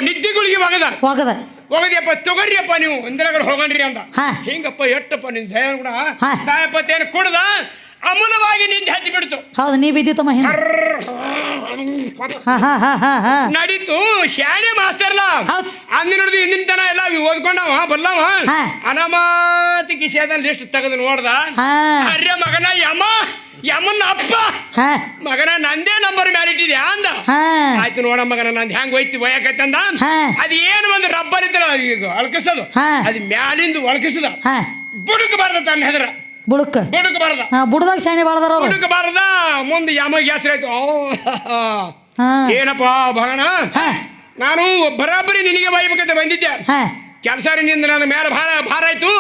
ನಿದ್ದಿಗಳಿಗೆ ಒಗದಪ್ಪ ತೊಗರಿಯಪ್ಪ ನೀವು ಒಂದಿನ ಹೋಗಣ್ರಿ ಅಂತ ಹಿಂಗಪ್ಪ ಎಟ್ಟಪ್ಪ ನಿನ್ ದಯ ಕೂಡ ತಾಯಪ್ಪತ್ತೇನು ಕುಡ್ದ ಅಮೂಲವಾಗಿ ನಿದ್ದೆ ಹತ್ತಿ ಬಿಡ್ತು. ಹೌದು, ನೀ ಬಿದ್ದಿತ್ತಮ್ಮ ನಡೀತು. ಶಾಲೆ ಮಾಸ್ತರ್ಲ ಅಂದಿನ ನೋಡಿದ್ವಿ ಹಿಂದಿನ ತನ ಎಲ್ಲ ಓದ್ಕೊಂಡವ ಬಲ್ಲವ ಅನಾಮಾತಿ ಕಿಶೇದಲ್ಲಿ ಲಿಸ್ಟ್ ತೆಗೆದು ನೋಡ್ದ. ಅರ್ಯ ಮಗನ ಯಮನ್ನ ಅಪ್ಪ ಮಗನ ನಂದೇ ನಂಬರ್ ಮ್ಯಾಲ ಇಟ್ಟಿದ್ಯಾ ಅಂದ. ಆಯ್ತು ನೋಡ ಮಗನ ನಂದು ಹೆಂಗ್ ಹೋಯ್ತಿ ಒಯ್ಯಕತ್ತಂದ. ಅದ್ ಏನು ಒಂದು ರಬ್ಬರ್ ಇತ್ತಲ್ಲ ಈಗ ಅಳ್ಕಸೋದು, ಅದ್ ಮ್ಯಾಲಿಂದ ಒಳಕಿಸದ ಬುಡುಕ್ ಬಾರ್ದ ತನ್ನ ಹೆದರ ಬುಡುಕ್ ಬಾರ್ದ. ಬುಡದಾಗ ಶಾನೆ ಬಾಳ್ದಾರ ಬುಡುಕ್ ಬಾರ್ದ. ಮುಂದೆ ಯಮಗೆ ಹೆಸರಾಯ್ತು. ಏನಪ್ಪಾ ಭಗಣ, ನಾನು ಬರಾಬರಿ ನಿನಗೆ ಬೈಬೇಕಂತ ಬಂದಿದ್ದೆ. ಕೆಲಸ ನಿಂದ ನನ್ನ ಮೇಲೆ ಭಾರ ಆಯ್ತು.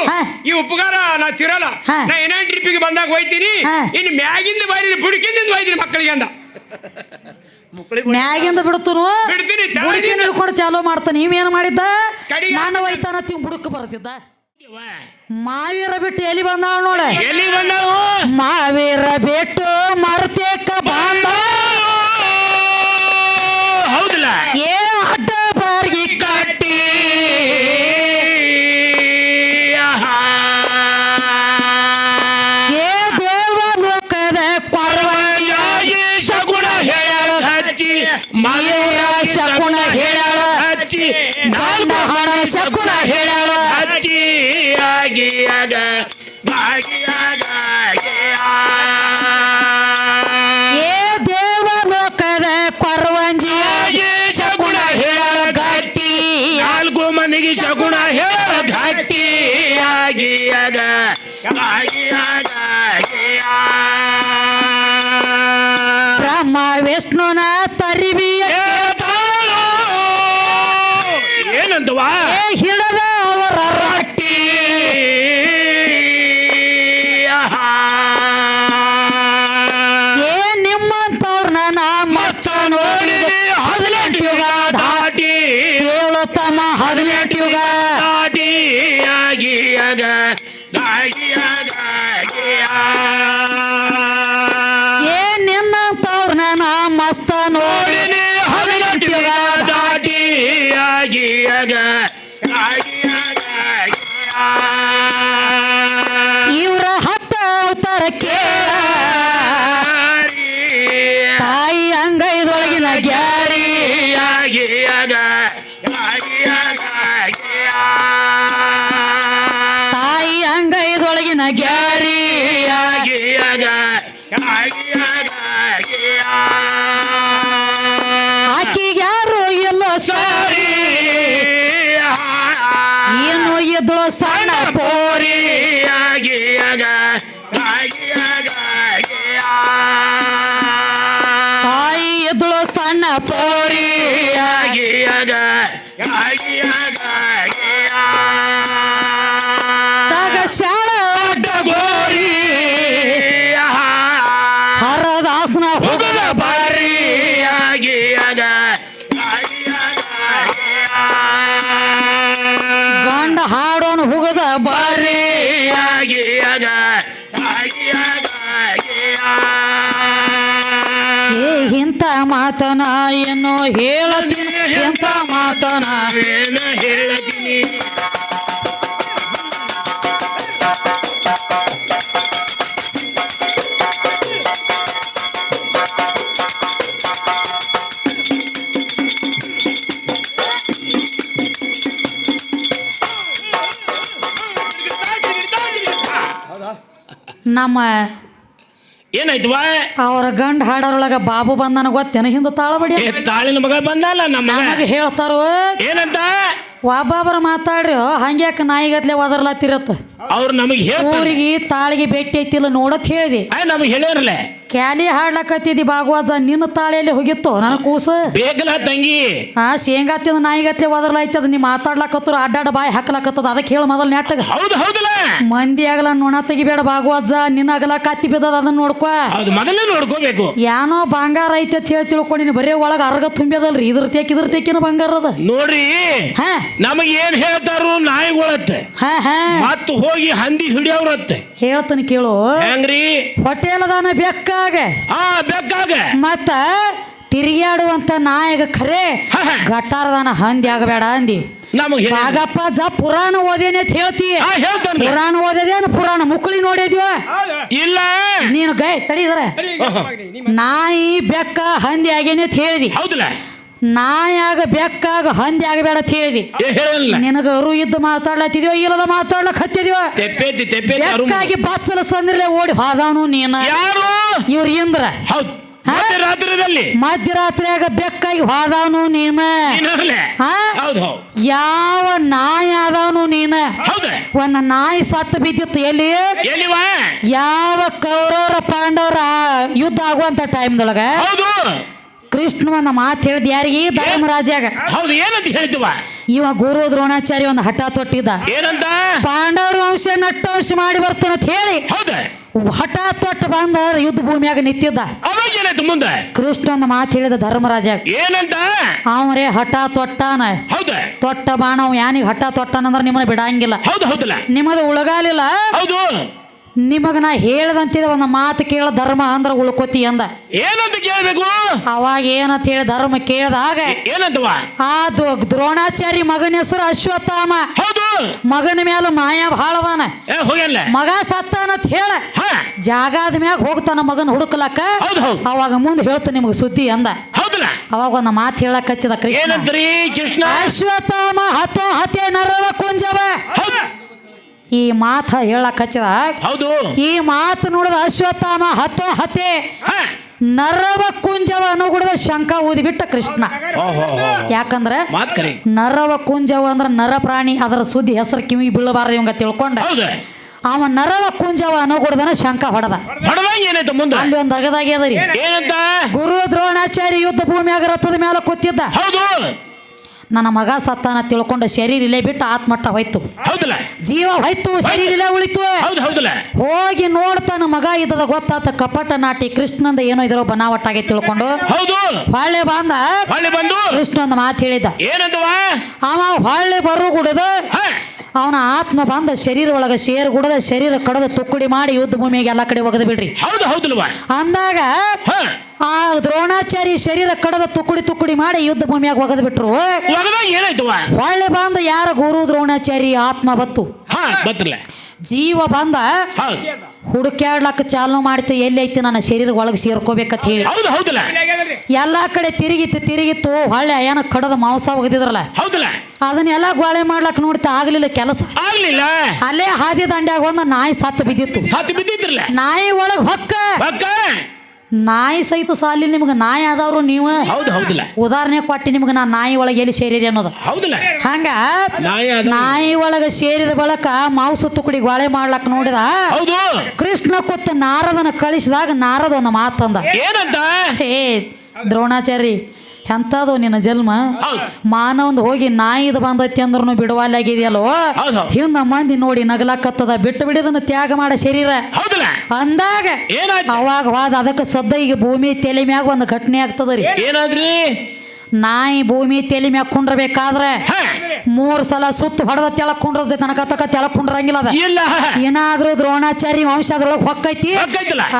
ಈ ಉಪಕಾರ ನಾ ತಿರಲ್ಲ. ನಾ ಏನೇನು ಟ್ರಿಪ್ಪಿಗೆ ಬಂದಾಗ ಹೋಯ್ತೀನಿ. ಇನ್ನು ಮ್ಯಾಗಿಂದ ಬೈರಿ ಬುಡುಕಿಂದ ಹೋಯ್ತೀನಿ ಮಕ್ಕಳಿಗೆ ಅಂದ. ಮ್ಯಾಗಿಂದ ಬಿಡ್ತನು ಬಿಡ್ತೀನಿ ಹಿಡ್ಕೊಂಡು ಚಾಲೋ ಮಾಡ್ತಾನೆ. ನೀವೇನು ಮಾಡಿದ್ದ? ನಾನು ಒಯ್ತಾನ ಬುಡುಕ್ ಬರ್ತಿದ್ದ. ಮಾವೀರ ಬಿಟ್ಟು ಎಲ್ಲಿ ಬಂದಾವ ನೋಡ. ಎಲ್ಲಿ ಬಂದಾವ? ಮಾವೀರ ಬಿಟ್ಟು ಮರ್ತೇಕ ಬಂದ. ಹೌದಲ್ಲ? ಏ ಅಡ್ಡ ಬಾರ್ಗಿ ಕಟ್ಟಿ ಏ ದೇವ ಲೋಕದ ಕೊರವಾಗಿ ಶಗುಣ ಹೇಳ ಹಚ್ಚಿ ಮಾವೀರ ಶಕುಣ ಹೇಳ ಹಚ್ಚಿ ಗಂಡ ಹಣ ಶಕುಣ ಹೇಳ ಹಚ್ಚಿ ಆಗಿಯಾಗ ಏ ದೇವ ಲೋಕದ ಕೊರವಂಜಿ ಶಗುಣ ಹೇಳ ಗಟ್ಟಿ ನಾಲ್ಕು ಮನೆಗೆ ಶಗುಣ ಹೇಳ ಗಟ್ಟಿ ಆಗಿಯಾಗ ಬ್ರಹ್ಮ ವಿಷ್ಣುನ ತರಿಬಿಯ ಏನಂತವಾ ಹಿಡದ ಅವರ ರೊಟ್ಟಿ ಏ ನಿಮ್ಮಂತವ್ರನ್ನ ನಾ ಮಸ್ತ ನೋಡಿದೆ. 18 ಯುಗ ದಾಟಿ ಹೇಳುತ್ತಮ್ಮ 18 ಯುಗ ದಾಟಿ ಆಗಿಯಾಗ ಏ ನಿನ್ನಂತವ್ರನ್ನ ನಾ ಮಸ್ತ ನೋಡಿದೆ. 18 ಯುಗ ದಾಟಿ ಆಗಿಯಾಗ ಇವ್ರ 10 ಅವತಾರ ಕೇಳ ತಾಯಿ ಅಂಗೈದೊಳಗಿನ ಗ್ಯಾರಿ ತಾಯಿ ಅಂಗೈದೊಳಗಿನ ಗ್ಯಾರಿ ಆಕಿಗ್ಯಾರು ಎಲ್ಲೋ ಸಾರಿ ಏನು ಎದ್ದಳು ಸಣ್ಣ ಪೋರಿ ತಾಯಿ ಎದ್ದಳು ಸಣ್ಣ ಪೋರಿ ತಗ ಶಾಳ ಗೋರಿ ಹರದಾಸನ ಹೋಗದ ಬಾರಿ ಗಂಡ ಹಾಡೋನು ಹುಗದ ಬಾರಿ ಏ ಇಂಥ ಮಾತನ ಏನು ಹೇಳತೀನಿ, ಎಂಥ ಮಾತನ ಹೇಳ್ತೀನಿ. ನಮ್ಮ ಏನಾಯ್ತವಾ? ಅವ್ರ ಗಂಡ ಹಾಡೋರೊಳಗ ಬಾಬು ಬಂದನ ಗೊತ್ತೇನ? ಹಿಂದ ತಾಳಬಡಿ ತಾಳಿನ ಮಗ ಬಂದಲ್ಲ ನಮ್ಮ ಹೇಳ್ತಾರೋ ಏನಂತ? ಒಬ್ಬೊಬ್ಬರು ಮಾತಾಡ್ರಿ ಹಂಗ್ಯಾಕ ನಾಯಿಗತ್ಲೆ ಒದರ್ಲಾತಿರತ್ತ. ಅವ್ರು ನಮಗೆ ಊರಿಗೆ ತಾಳಿಗೆ ಭೇಟಿ ಐತಿಲ್ಲ ನೋಡತ್ ಹೇಳಿದಿ. ನಮಗೆ ಹೇಳ್ಯಾರಲ್ಲ ಕ್ಯಾಲಿ ಹಾಡ್ಲಕತ್ತಿದಿ ಭಾಗವಾಜ. ನಿನ್ನ ತಾಳಿಯಲ್ಲಿ ಹೋಗಿತ್ತು ನನ್ನ ಕೂಸ ಬೇಕಲ್ಲ ತಂಗಿ. ಶೇಂಗಾ ತಿಂದ ನಾಯಿಗತ್ಲೆ ಒದರ್ಲಾಯ್ತದ. ನೀ ಮಾತಾಡ್ಲಕತ್ತರು ಅಡ್ಡಾಡ ಬಾಯಿ ಹಾಕ್ಲಕತ್ತದ. ಅದಕ್ಕೆ ಹೇಳ ಮೊದಲ್ ನೆಟ್ಟಗ. ಹೌದು ಹೌದಲ್ಲ ಮಂದಿ ಆಗಲ ನೊಣ ತೆಗಿಬೇಡ ಭಾಗವಾಜ. ನಿನ್ನ ಅಗಲ ಕತ್ತಿ ಬಿದ್ದದ, ಅದನ್ನ ನೋಡ್ಕೊ. ಹೌದು ಮೊದಲೇ ನೋಡ್ಕೋಬೇಕು. ಯಾನೋ ಬಂಗಾರ ಐತೆ ಅಂತ ಹೇಳಿ ತಿಳ್ಕೊಂಡಿನಿ. ಬರೀ ಒಳಗ ಅರ್ಗ ತುಂಬ್ಯದಲ್ರಿ. ಇದ್ರ ತೇಕಿನ ಬಂಗಾರ ಅದ ನೋಡ್ರಿ. ನಮಗ ಏನ್ ಹೇಳ್ತಾರು? ನಾಯಿಗಳತ್ತೆ ಮತ್ ಹೋಗಿ ಹಂದಿ ಹಿಡಿಯವ್ರತ್ತೆ. ಹೇಳ್ತಾನೆ ಕೇಳು. ಹೆಂಗ್ರಿ? ಹೋಟೆಲ್ ಅದಾನ ಬೆಕ್ಕಾಗ ಬೆಕ್ಕಾಗ ಮತ್ತ ತಿರುಗಾಡುವಂತ ನಾಯಕ ಖರೆ ಗಟ್ಟಾರದಾನ ಹಂದಿ ಆಗಬೇಡ ಅಂದಿ ನಮಗೆ ಬಾಗಪ್ಪ ಪುರಾಣ ಓದೇನೆ ಅಂತ ಹೇಳ್ತಿ ಪುರಾಣ ಓದೇದೇನು ಪುರಾಣ ಮುಕ್ಕಳಿ ನೋಡಿದ್ವ ಇಲ್ಲ ನೀನು ಗೈ ತಡೀದ್ರ ನಾಯಿ ಬೆಕ್ಕ ಹಂದಿ ಆಗೇನೆ ಅಂತ ಹೇಳಿದಿ ಹೌದಲ್ಲ ನಾಯಾಗ ಬೆಕ್ಕಾಗ ಹಂದಿ ಆಗಬೇಡ ಅಂತ ಹೇಳಿದಿ ನಿನಗ ಅರು ಇದ್ದು ಮಾತಾಡ್ಲತ್ತಿದ್ಯೋ ಇಲ್ಲದ ಮಾತಾಡ್ಲಕ್ ಹತ್ತಿದ್ಯೋ ಬೆಕ್ಕಾಗಿ ಬಚ್ಚಲ ಸಂದ್ರಲೆ ಓಡಿ ಹೋದವನು ನೀನ ಯಾರು ಇವ್ರ ಇಂದ್ರ ಹೌದು ಮಧ್ಯರಾತ್ರಿಯಾಗ ಬೆಕ್ಕಾಗಿ ಹೋದವನು ನೀನ ಹೌದು ಯಾವ ನಾಯಿ ಆದವನು ನೀನ ಒಂದ ನಾಯಿ ಸತ್ತು ಬಿದ್ದಿತ್ತು ಎಲ್ಲಿ ಯಾವ ಕೌರವರ ಪಾಂಡವರ ಯುದ್ಧ ಆಗುವಂತ ಟೈಮ್ದೊಳಗ ಕೃಷ್ಣ ಒಂದ ಮಾತು ಹೇಳಿದ್ ಯಾರಿಗೆ ಧರ್ಮರಾಜಾಗ ಹೌದು ಏನಂತ ಹೇಳ್ತೀವ ಇವ ಗುರು ದ್ರೋಣಾಚಾರ್ಯ ಒಂದು ಹಠ ತೊಟ್ಟಿದ್ದ ಏನಂತ ಪಾಂಡವರ ವಂಶ ನಟ್ಟವಂಶ ಮಾಡಿ ಬರ್ತಾನಂತ ಹೇಳಿ ಹಠ ತೊಟ್ಟು ಬಂದ ಯುದ್ಧ ಭೂಮಿಯಾಗ ನಿಂತಿದ್ದ ಅವಾಗ ಏನಾಯ್ತು ಮುಂದೆ ಕೃಷ್ಣ ಒಂದು ಮಾತು ಹೇಳಿದ ಧರ್ಮರಾಜ ಏನಂತ ಅವರೇ ಹಠ ತೊಟ್ಟಾನ ತೊಟ್ಟ ಬಾಣ ಅವ್ ಯಾನಿಗೆ ಹಠ ತೊಟ್ಟಾನಂದ್ರ ನಿಮ್ಮನ್ನ ಬಿಡಂಗಿಲ್ಲ ನಿಮ್ಮದು ಉಳಗಾಲಿಲ್ಲ ನಿಮಗ ನಾ ಹೇಳದಂತಿದ ಒಂದು ಮಾತು ಕೇಳ ಧರ್ಮ ಅಂದ್ರ ಉಳ್ಕೋತಿ ಅಂದ ಏನಂತ ಕೇಳಬೇಕು ಅವಾಗ ಏನಂತ ಹೇಳಿ ಧರ್ಮ ಕೇಳಿದಾಗ ಏನಂತವ ಅದು ದ್ರೋಣಾಚಾರಿ ಮಗನ ಹೆಸರು ಅಶ್ವತ್ಥಾಮ ಮಗನ ಮೇಲೆ ಮಾಯಾ ಭಾಳದಾನ ಮಗ ಸತ್ತಾನಂತ ಹೇಳ ಜಾಗದ ಮ್ಯಾಗ ಹೋಗ್ತಾನ ಮಗನ ಹುಡುಕ್ಲಕ್ಕ ಅವಾಗ ಮುಂದೆ ಹೇಳ್ತಾನೆ ನಿಮಗ ಸುದ್ದಿ ಅಂದ ಅವಾಗ ಒಂದು ಮಾತು ಹೇಳಕ್ ಹಚ್ಚಿದ ಕೃಷ್ಣ ಅಶ್ವತ್ಥಾಮ ಹತೋ ಹತೆ ನರವ ಕುಂಜವ ಈ ಮಾತ ಹೇಳಕ್ ಹಚ್ಚದ ಈ ಮಾತು ನೋಡಿದ ಅಶ್ವತ್ಥಾಮ ಹತೋ ಹತೆ ನರವ ಕುಂಜವ ಅನುಗುಣದ ಶಂಕ ಊದಿಬಿಟ್ಟ ಕೃಷ್ಣ ಯಾಕಂದ್ರೆ ನರವ ಕುಂಜವ ಅಂದ್ರ ನರ ಪ್ರಾಣಿ ಅದರ ಸುದ್ದಿ ಹೆಸರು ಕಿವಿ ಬೀಳಬಾರ್ದು ಇವಂಗ ತಿಳ್ಕೊಂಡ ಅವ ನರವ ಕುಂಜವ ಅನುಗುಣದನ ಶಂಕ ಹೊಡೆದ ಅಲ್ಲಿ ಒಂದ್ ಅಗದಾಗ್ಯದರಿ ಗುರು ದ್ರೋಣಾಚಾರ್ಯ ಯುದ್ಧ ಭೂಮಿಯಾಗ ರಥದ ಮೇಲೆ ಕೂತಿದ್ದ ನನ್ನ ಮಗ ಸತ್ತಾನ ತಿಳ್ಕೊಂಡ ಶರೀರ ಇಲ್ಲೇ ಬಿಟ್ಟು ಆತ್ಮಟ್ಟ ಹೋಯ್ತು ಜೀವ ಹೋಯ್ತು ಶರೀರ ಇಲ್ಲೇ ಉಳಿತು ಹೋಗಿ ನೋಡ್ತಾನ ಮಗ ಇದ್ದದ ಗೊತ್ತಾತ ಕಪಟ ನಾಟಿ ಕೃಷ್ಣಂದ ಏನೋ ಇದ್ರೋ ಬನಾವಟ್ಟಾಗೆ ತಿಳ್ಕೊಂಡು ಹೊಳ್ಳೆ ಬಂದು ಕೃಷ್ಣ ಒಂದು ಮಾತು ಹೇಳಿದ ಅವ ಹೊಳ್ಳೆ ಬರು ಗುಡದ ಅವನ ಆತ್ಮ ಬಂದ ಶರೀರ ಒಳಗ ಶೇರ್ ಗುಡದ ಶರೀರ ಕಡದ ತುಕ್ಕುಡಿ ಮಾಡಿ ಯುದ್ಧ ಭೂಮಿಗೆ ಎಲ್ಲಾ ಕಡೆ ಒಗದು ಬಿಡ್ರಿ ಅಂದಾಗ ಆ ದ್ರೋಣಾಚಾರಿ ಶರೀರ ಕಡದ ತುಕ್ಕುಡಿ ಮಾಡಿ ಯುದ್ಧ ಭೂಮಿಯಾಗ ಒಗದು ಬಿಟ್ರು ಹೊಳ್ಳೆ ಬಂದ ಯಾರ ಗುರು ದ್ರೋಣಾಚಾರಿ ಆತ್ಮ ಬತ್ತು ಜೀವ ಬಂದ ಹುಡುಕ್ಯಾಡ್ಲಕ್ಕ ಚಾಲೂ ಮಾಡ್ತು ಎಲ್ಲಿ ಐತಿ ನನ್ನ ಶರೀರ ಒಳಗೆ ಸೇರ್ಕೋಬೇಕಂತ ಹೇಳಿ ಎಲ್ಲಾ ಕಡೆ ತಿರುಗಿತ್ತು ಹೊಳ್ಳೆ ಏನ ಕಡದ ಮಾಂಸ ಒಗದಿದ್ರಲ್ಲ ಅದನ್ನೆಲ್ಲ ಗೋಳೆ ಮಾಡ್ಲಕ್ ನೋಡ್ತಾ ಆಗ್ಲಿಲ್ಲ ಕೆಲಸ ಅಲ್ಲೇ ಹಾದಿ ದಂಡ್ಯಾಗ ಒಂದು ನಾಯಿ ಸತ್ತು ಬಿದ್ದಿತ್ತು ನಾಯಿ ಒಳಗ್ ಹೊಕ್ಕ ನಾಯಿ ಸಹಿತ ಸಾಲಿ ನಿಮ್ಗೆ ನಾಯಿ ಆದವ್ರು ನೀವು ಉದಾಹರಣೆ ಕೊಟ್ಟಿ ನಿಮ್ಗೆ ನಾ ನಾಯಿ ಒಳಗೆ ಎಲ್ಲಿ ಸೇರಿರಿ ಅನ್ನೋದು ಹಂಗ ನಾಯಿ ಒಳಗ ಸೇರಿದ ಬಳಕ ಮಾಂಸ ತುಕಡಿ ಗೋಳೆ ಮಾಡ್ಲಕ್ ನೋಡಿದ ಕೃಷ್ಣ ಕೂತ ನಾರದನ ಕಳಿಸಿದಾಗ ನಾರದ ಒಂದು ಮಾತಂದ ಏ ದ್ರೋಣಾಚಾರಿ ಎಂತದು ನಿನ್ನ ಜನ್ಮ ಮಾನವಂದ್ ಹೋಗಿ ನಾಯಿದ ಬಂದೈತಿ ಅಂದ್ರೂ ಬಿಡುವಲ್ಲಾಗಿದೆಯಲ್ಲೋ ಹಿಂದ ಮಂದಿ ನೋಡಿ ನಗಲಾಕತ್ತದ ಬಿಟ್ಟು ಬಿಡಿದನ್ನ ತ್ಯಾಗ ಮಾಡ ಶರೀರ ಅಂದಾಗ ಅವಾಗ ವಾದ ಅದಕ್ಕೆ ಸದ್ದ ಈಗ ಭೂಮಿ ತಲೆ ಮ್ಯಾಗ ಒಂದು ಘಟನೆ ಆಗ್ತದ್ರಿ ನಾಯಿ ಭೂಮಿ ತಲೆ ಮ್ಯಾಗ ಕುಂಡ್ರಬೇಕಾದ್ರೆ 3 ಸಲ ಸುತ್ತು ಹೊಡೆದ ತೆಳಕ್ ಕುಂಡ್ರದ ತನಕ ತೆಳಕ್ ಕುಂಡ್ರಂಗಿಲ್ಲ ಅದ ಏನಾದ್ರೂ ದ್ರೋಣಾಚಾರಿ ವಂಶ ಅದ್ರೊಳಗೆ ಹೊಕ್ಕೈತಿ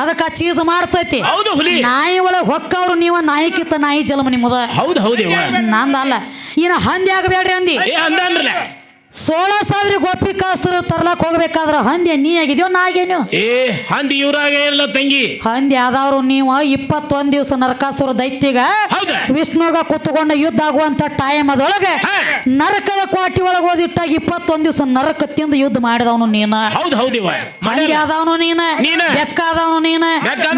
ಅದಕ್ಕ ಚೀಸ್ ಮಾಡ್ತೈತಿ ನಾಯಿ ಒಳಗ್ ಹೊಕ್ಕವ್ರು ನೀವು ನಾಯಿಕಿತ್ತ ನಾಯಿ ಜನ್ಮ ನಿಮ್ಮದ ನಂದಲ್ಲ ಇನ್ನ ಹಂದಿ ಆಗಬೇಡ್ರಿ ಅಂದಿ 16,000 ಗೋಪಿಕಾಸ್ತ್ರ ತರ್ಲಾಕ್ ಹೋಗ್ಬೇಕಾದ್ರ ಹಂದಿ ನೀ ಆಗಿದ್ಯೋ ನಾಗೇನು ಹಂದಿ ಇವ್ರಾಗ ತಂಗಿ ಹಂದಿ ಆದವ್ರು ನೀವು 21 ದಿವಸ ನರಕಾಸುರ ದೈತ್ಯಗ ವಿಷ್ಣುಗ ಕುತ್ಕೊಂಡ ಯುದ್ಧ ಆಗುವಂತ ಟೈಮ್ ಅದೊಳಗೆ ನರಕದ ಕೋಟಿ ಒಳಗೆ ಓದಿಟ್ಟಾಗ 21 ದಿವಸ ನರಕ ತಿಂದು ಯುದ್ಧ ಮಾಡಿದವನು ನೀನ ಹಂದಿ ಆದವನು ನೀನ ಬೆಕ್ಕಾದವನು ನೀನ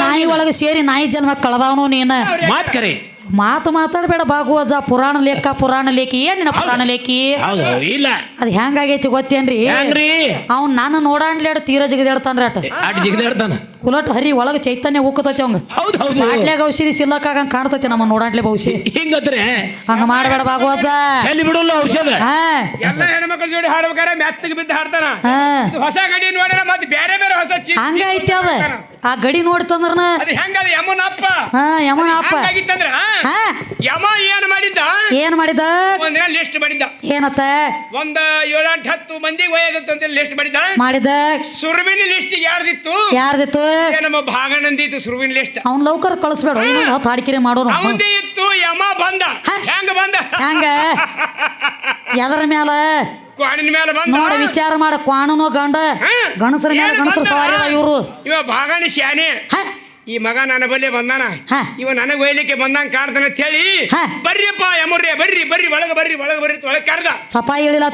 ನಾಯಿ ಒಳಗೆ ಸೇರಿ ನಾಯಿ ಜನ್ಮ ಕಳೆದವನು ನೀನ ಮಾತು ಮಾತಾಡಬೇಡ ಭಾಗವತ ಪುರಾಣ ಲೇಖಿ ಏನಿನ ಪುರಾಣ ಲೇಖಿ ಇಲ್ಲ ಅದ್ ಹೆಂಗಾಗೈತಿ ಗೊತ್ತೇನ್ರಿ ಅವ್ನ್ ನಾನು ನೋಡಾಣ್ಲೇಡ ತೀರ ಜಿಗದಾಡ್ತಾನ್ರಿ ಉಲಟ್ ಹರಿ ಒಳಗ ಚೈತನ್ಯ ಉಕ್ಕತೈತಿ ಅವಂಗ ಬಾಟ್ಲ್ಯಾಗ ಔಷಧಿ ಸಿಲ್ಲಕ್ಕಾಗಂಗ್ ಕಾಣ್ತೈತಿ ನಮ್ಮ ನೋಡಾಣ್ಲೆ ಔಷಧಿ ಹಂಗ ಮಾಡಬೇಡ ಭಾಗವತ ಹೆಣ್ಮಕ್ಳ ಜೋಡಿ ಹಾಡ್ಬೇಕಾರ ಮೆತ್ತಗೆ ಬಿದ್ದು ಹಾಡ್ತಾನ ಹೊಸ ಗಡಿ ನೋಡಿರ ಮತ್ತೆ ಬೇರೆ ಬೇರೆ ಹೊಸ ಹಂಗ ಐತಿ ಅದ ಆ ಗಡಿ ನೋಡ್ತಂದ್ರ ಹೆಂಗದ ಯಮನಪ್ಪ ಯಮನಪ್ಪ ಯಮ ಏನ್ ಮಾಡಿದ್ದ ಒಂದಿನ ಲಿಸ್ಟ್ ಮಾಡಿದ್ದ ಏನತ್ತ ಒಂದ 7-10 ಮಂದಿಗೆ ವಯಸ್ಸು ಲಿಸ್ಟ್ ಮಾಡಿದ್ದ ಸುರ್ವಿನ ಲಿಸ್ಟ್ ಯಾರ್ದಿತ್ತು ನಮ್ಮ ಭಾಗನಂದಿತ್ತು ಸುರುವಿನ ಲಿಸ್ಟ್ ಅವ್ನ್ ಲೌಕರ್ ಕಳಿಸ್ಬೇಡ ಇನ್ನೊಂದು ಹೊತ್ತು ಹಾಡಿಕೆರೆ ಮಾಡೋರು ಅವಂದೇ ಇತ್ತು ಯಮ ಬಂದ ಹೆಂಗ ಬಂದ ಹೆಂಗ ಎದರ ಮ್ಯಾಲ ಕ್ವಾಣಿನ ಮೇಲೆ ಬಂದ ನೋಡ ವಿಚಾರ ಮಾಡ ಕ್ವಾಣನು ಗಂಡ ಗಣಸರ ಮೇಲೆ ಗಣಸರ ಸವಾರಿ ಅದ ಇವ್ರು ಇವ ಭಾಗನ ಶಾನೆ ಈ ಮಗ ನನ್ನ ಬಲ್ಲೆ ಬಂದಾನ ಇವ ನನಗೆ ಒಯ್ಲಿಕ್ಕೆ ಬಂದಂಗ ಕಾಡ್ತಾನ ಅಂತ ಹೇಳಿ ಬರ್ರಿಪ್ಪ ಯಮರ್ರೆ ಬರ್ರಿ ಬರ್ರಿ ಒಳಗ ಬರ್ರಿ ಒಳಗ ಕರ್ದ ಸಪಾಯಿ ಹೇಳಿಲ್ಲ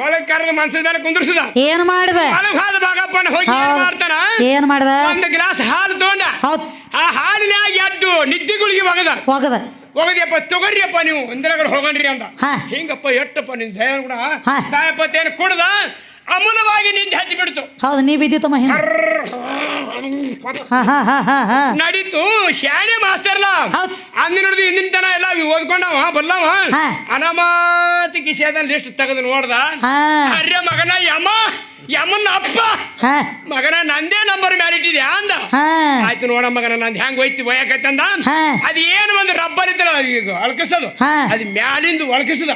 ಒಳಗ ಕರ್ದ ಮನ್ಸದ ಮೇಲೆ ಕುಂದ್ರಸದ ಏನ್ ಮಾಡಿದ ಒಳಗ ಹಾದ ಭಾಗಪ್ಪನ ಹೋಗಿ ಏನ್ ಮಾಡ್ತಾನ ಏನ್ ಮಾಡಿದ ಒಂದು ಗ್ಲಾಸ್ ಹಾಲು ತಗೊಂಡ ಆ ಹಾಲಿನಾಗ ಎದ್ದು ನಿದ್ದಿಗಳಿಗೆ ಒಗದ ಹೋಗದಿಯಪ್ಪ ತಗೋರಿಯಪ್ಪ ನೀವು ಒಂದಿನ ಹೋಗಣ್ರಿ ಅಂತ ಹಿಂಗಪ್ಪ ಎಟ್ಟಪ್ಪ ನಿನ್ ದಯ ಕೂಡ ತಾಯಪ್ಪತ್ತೇನು ಕುಡ್ದ ಅಮೂಲವಾಗಿ ನಿದ್ದೆ ಹತ್ತಿ ಬಿಡ್ತು ಹೌದು ನೀ ಬಿದ್ದಿತ್ತಮ್ಮ ನಡೀತು ಶಾಣೆ ಮಾಸ್ತರ್ಲ ಅಂದಿನ ಹಿಂದಿನ ತನ ಎಲ್ಲ ಓದ್ಕೊಂಡವ ಬಲ್ಲವ ಅನಾಮಾತಿ ಕಿಶೇದಲ್ಲಿ ಲಿಸ್ಟ್ ತೆಗೆದು ನೋಡ್ದ ಅರ್ಯ ಮಗನ ಯಮನ್ನ ಅಪ್ಪ ಮಗನ ನಂದೇ ನಂಬರ್ ಮ್ಯಾಲ ಇಟ್ಟಿದ್ಯಾ ಅಂದ ಆಯ್ತು ನೋಡ ಮಗನ ನಂದು ಹೆಂಗ್ ಹೋಯ್ತಿ ಒಯ್ಯಕತ್ತಂದ ಅದ್ ಏನು ಒಂದು ರಬ್ಬರ್ ಇತ್ತಲ್ಲ ಈಗ ಅಳಕಿಸೋದು ಅದ್ ಮ್ಯಾಲಿಂದ ಒಳಕಿಸದ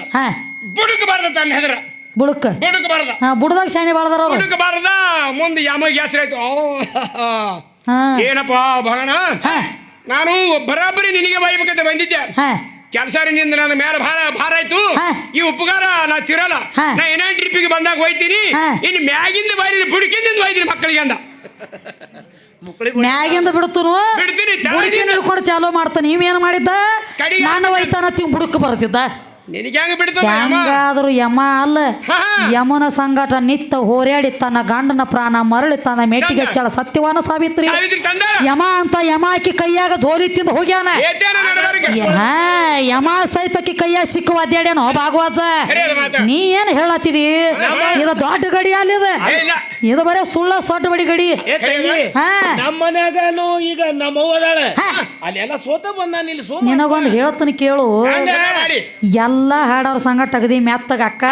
ಬುಡುಕಬಾರ್ದ ತನ್ನ ಹೆದರ ಬುಡುಕಬಾರ್ದ ಬುಡದಾಗ ಶಾನೆ ಬಾಳದಾರ ಬುಡುಕಬಾರ್ದ ಮುಂದೆ ಯಮಗೆ ಹೆಸರು ಆಯ್ತು ಏನಪ್ಪ ಭಗಣ ನಾನು ಬರಾಬರಿ ನಿನಗೆ ಬೈಬೇಕಂತ ಬಂದಿದ್ದೆ ಕೆಲಸ ನಿಂದ ನನ್ನ ಮೇಲೆ ಭಾರ ಆಯ್ತು ಈ ಉಪಕಾರ ನಾ ತಿರಲ್ಲ ನಾ ಏನೇನ್ ಟ್ರಿಪ್ಪಿಗೆ ಬಂದಾಗ ಹೋಯ್ತೀನಿ ಇನ್ನು ಮ್ಯಾಗಿಂದ ಬೈರಿ ಬುಡಕಿಂದ ಬೈತೀನಿ ಮಕ್ಕಳಿಗೆ ಅಂದ ಮ್ಯಾಗಿಂದ ಬಿಡ್ತನು ಬಿಡ್ತೀನಿ ಚಾಲೂ ಮಾಡ್ತಾನೆ ನೀವೇನು ಮಾಡಿದ್ದ ನಾನು ಒಯ್ತಾನ ತಿವ್ ಬುಡಕ್ ಬರ್ತಿದ್ದ ಹೆಂಗಾದ್ರು ಯಮ ಅಲ್ಲ ಯಮನ ಸಂಗಟ ನಿತ್ತ ಹೋರಾಡಿ ತನ್ನ ಗಂಡನ ಪ್ರಾಣ ಮರಳಿ ತನ್ನ ಮೆಟ್ಟಿಗೆ ಚಳ ಸತ್ಯವಾನ ಸಾವಿತ್ರಿ ಯಮ ಅಂತ ಯಮ ಆಕಿ ಕೈಯಾಗ ಜೋಲಿ ತಿಂದು ಹೋಗ್ಯಾನ ಯಮ ಸಹಿತಕಿ ಕೈಯಾಗ ಸಿಕ್ಕ ಒದ್ದಾಡ್ಯಾನ ಭಾಗವತ ನೀ ಏನ್ ಹೇಳತ್ತಿದಿ ಇದು ದೊಡ್ಡ ಗಡಿ ಅಲ್ಲಿದೆ ಇದು ಬರೇ ಸುಳ್ಳ ಸೊಡ್ಡ ಬಡಿ ಗಡಿ ನಮ್ಮ ಮನ್ಯಾಗನು ಈಗ ನಮ್ಮವ್ವದಾಳ ಅಲ್ಲೆಲ್ಲ ಸೋತ ಬಂದಾನ ಇಲ್ಲಿ ನಿನಗೊಂದು ಹೇಳ್ತಾನೆ ಕೇಳು ಎಲ್ಲ ಹಾಡೋರ್ ಸಂಗಟ ಅಗದಿ ಮೆತ್ತಗ ಅಕ್ಕ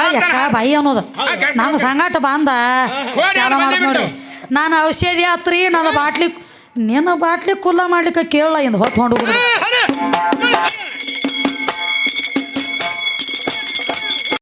ಬಾಯಿ ಅನ್ನೋದು ನಮ್ಮ ಸಂಗಟ ಬಂದ ಚಾಲ ಮಾಡ್ ನೋಡ್ರಿ ನಾನು ಔಷಧಿ ಆತ್ರಿ ನನ್ನ ಬಾಟ್ಲಿ ನಿನ್ನ ಬಾಟ್ಲಿ ಕುಲ್ಲ ಮಾಡ್ಲಿಕ್ಕೆ ಕೇಳಲ್ಲ ಇಂದ ಹೊತ್ತು ಹೊಂಡು